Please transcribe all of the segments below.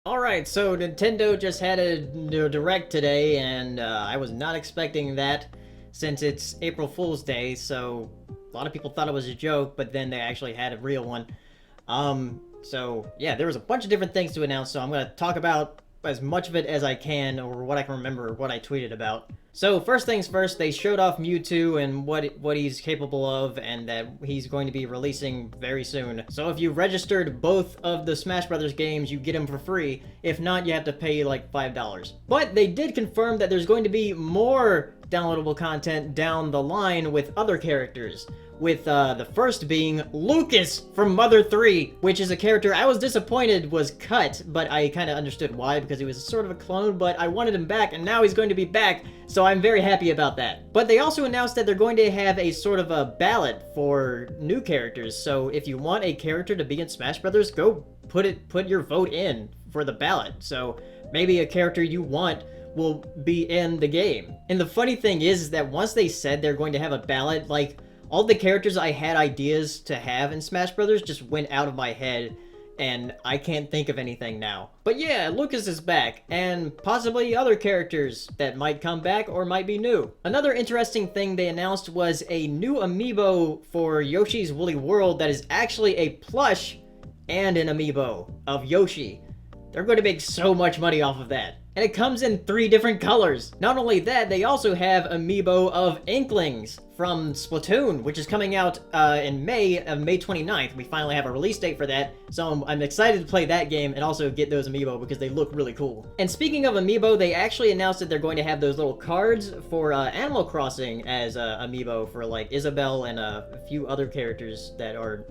Alright, so Nintendo just had a direct today, and I was not expecting that since it's April Fool's Day, so a lot of people thought it was a joke, but then they actually had a real one. So yeah, there was a bunch of different things to announce, so I'm going to talk about as much of it as I can, or what I can remember, what I tweeted about. So first things first, they showed off Mewtwo and what he's capable of, and that he's going to be releasing very soon. So if you registered both of the Smash Brothers games, you get them for free. If not, you have to pay like $5. But they did confirm that there's going to be more downloadable content down the line with other characters, with the first being Lucas from Mother 3, which is a character I was disappointed was cut, but I kind of understood why, because he was sort of a clone, but I wanted him back, and now he's going to be back, so I'm very happy about that. But they also announced that they're going to have a sort of a ballot for new characters, so if you want a character to be in Smash Brothers, go put your vote in for the ballot. So maybe a character you want will be in the game. And the funny thing is that once they said they're going to have a ballot, like, all the characters I had ideas to have in Smash Brothers just went out of my head, and I can't think of anything now. But yeah, Lucas is back, and possibly other characters that might come back or might be new. Another interesting thing they announced was a new amiibo for Yoshi's Woolly World that is actually a plush and an amiibo of Yoshi. They're going to make so much money off of that. And it comes in 3 different colors. Not only that, they also have amiibo of Inklings from Splatoon, which is coming out in May 29th. We finally have a release date for that, so I'm excited to play that game and also get those amiibo because they look really cool. And speaking of amiibo, they actually announced that they're going to have those little cards for Animal Crossing as amiibo for like Isabelle and a few other characters that are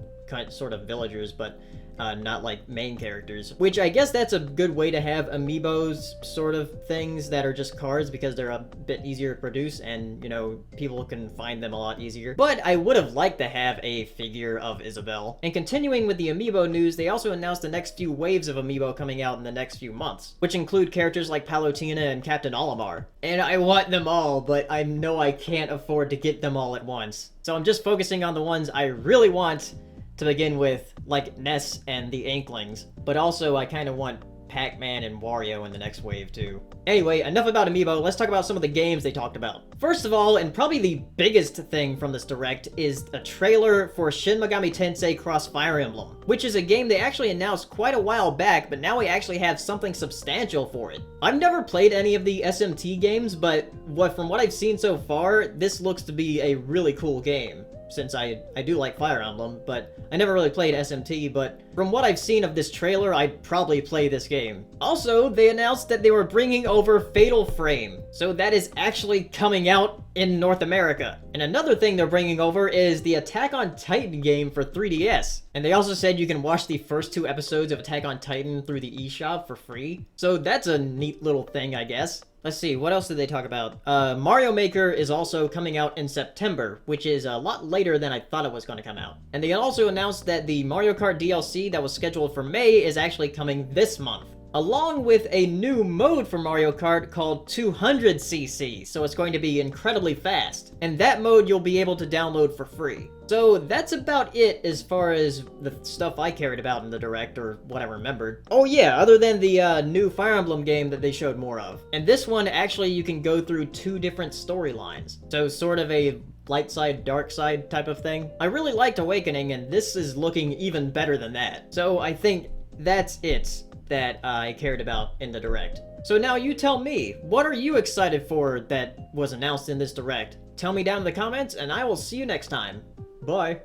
sort of villagers, but not like main characters, which I guess that's a good way to have amiibos sort of things that are just cards because they're a bit easier to produce and, you know, people can find them a lot easier. But I would have liked to have a figure of Isabelle. And continuing with the amiibo news, they also announced the next few waves of amiibo coming out in the next few months, which include characters like PaleoSteno and Captain Olimar. And I want them all, but I know I can't afford to get them all at once. So I'm just focusing on the ones I really want to begin with, like Ness and the Inklings, but also I kind of want Pac-Man and Wario in the next wave too. Anyway, enough about amiibo, let's talk about some of the games they talked about. First of all, and probably the biggest thing from this direct, is a trailer for Shin Megami Tensei Cross Fire Emblem, which is a game they actually announced quite a while back, but now we actually have something substantial for it. I've never played any of the SMT games, but from what I've seen so far, this looks to be a really cool game. Since I do like Fire Emblem, but I never really played SMT, but from what I've seen of this trailer, I'd probably play this game. Also, they announced that they were bringing over Fatal Frame, so that is actually coming out in North America. And another thing they're bringing over is the Attack on Titan game for 3DS. And they also said you can watch the first 2 episodes of Attack on Titan through the eShop for free. So that's a neat little thing, I guess. Let's see, what else did they talk about? Mario Maker is also coming out in September, which is a lot later than I thought it was going to come out. And they also announced that the Mario Kart DLC that was scheduled for May is actually coming this month, along with a new mode for Mario Kart called 200cc, so it's going to be incredibly fast. And that mode you'll be able to download for free. So that's about it as far as the stuff I cared about in the Direct, or what I remembered. Oh yeah, other than the new Fire Emblem game that they showed more of. And this one, actually, you can go through 2 different storylines. So sort of a light side, dark side type of thing. I really liked Awakening, and this is looking even better than that. So I think that's it that I cared about in the Direct. So now you tell me, what are you excited for that was announced in this Direct? Tell me down in the comments, and I will see you next time. Bye.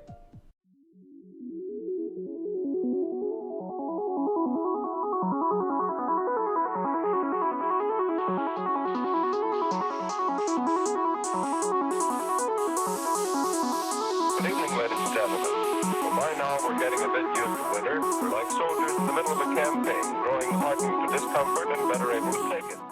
Good evening, ladies and gentlemen. Well, by now we're getting a bit used to winter. We're like soldiers in the middle of a campaign, growing hardened to discomfort and better able to take it.